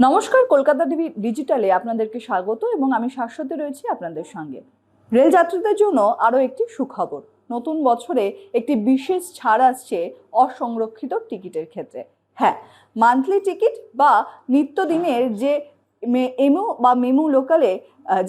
নমস্কার, কলকাতা টিভি ডিজিটালে আপনাদেরকে স্বাগত এবং আমি শাশ্বতী রয়েছি আপনাদের সঙ্গে। রেলযাত্রীদের জন্য আরও একটি সুখবর। নতুন বছরে একটি বিশেষ ছাড় আসছে অসংরক্ষিত টিকিটের ক্ষেত্রে। হ্যাঁ, মান্থলি টিকিট বা নিত্যদিনের যে এমু বা মেমু লোকালে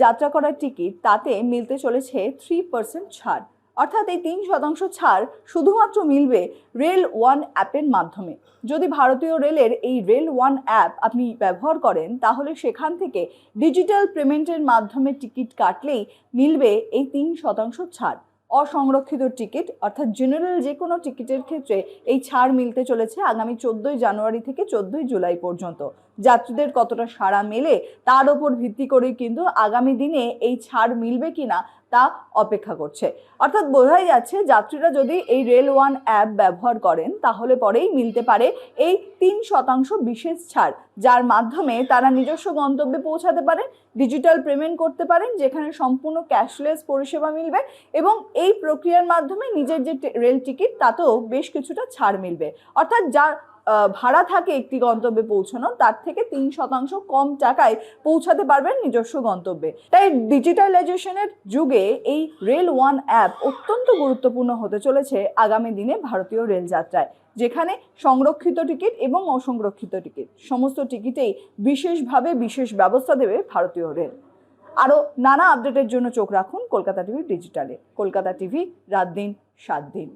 যাত্রা করার টিকিট, তাতে মিলতে চলেছে 3% ছাড়। অর্থাৎ এই 3% ছাড় শুধুমাত্র মিলবে রেল ওয়ান অ্যাপের মাধ্যমে। যদি ভারতীয় রেলের এই রেল ওয়ান অ্যাপ আপনি ব্যবহার করেন, তাহলে সেখান থেকে ডিজিটাল পেমেন্টের মাধ্যমে টিকিট কাটলেই মিলবে এই 3% ছাড়। অসংরক্ষিত টিকিট অর্থাৎ জেনারেল যে কোনো টিকিটের ক্ষেত্রে এই ছাড় মিলতে চলেছে আগামী 14 জানুয়ারি থেকে 14 জুলাই পর্যন্ত। যাত্রীদের কতটা সাড়া মেলে তার ওপর ভিত্তি করেই কিন্তু আগামী দিনে এই ছাড় মিলবে কিনা তা অপেক্ষা করছে। অর্থাৎ বোঝাই যাচ্ছে, যাত্রীরা যদি এই রেল ওয়ান অ্যাপ ব্যবহার করেন তাহলে পরেই মিলতে পারে এই 3% বিশেষ ছাড়, যার মাধ্যমে তারা নিজস্ব গন্তব্যে পৌঁছাতে পারেন, ডিজিটাল পেমেন্ট করতে পারেন, যেখানে সম্পূর্ণ ক্যাশলেস পরিষেবা মিলবে এবং এই প্রক্রিয়ার মাধ্যমে নিজের যে রেল টিকিট তাতেও বেশ কিছুটা ছাড় মিলবে। অর্থাৎ যার ভাড়া থাকে একটি গন্তব্যে পৌঁছানোর, তার থেকে 3% কম টাকায় পৌঁছাতে পারবেন নিজস্ব গন্তব্যে। তাই ডিজিটালাইজেশনের যুগে এই রেল ওয়ান অ্যাপ অত্যন্ত গুরুত্বপূর্ণ হতে চলেছে আগামী দিনে ভারতীয় রেল যাত্রায়, যেখানে সংরক্ষিত টিকিট এবং অসংরক্ষিত টিকিট সমস্ত টিকিটেই বিশেষভাবে বিশেষ ব্যবস্থা দেবে ভারতীয় রেল। আরও নানা আপডেটের জন্য চোখ রাখুন কলকাতা টিভি ডিজিটালে। কলকাতা টিভি, রাত দিন 7 দিন।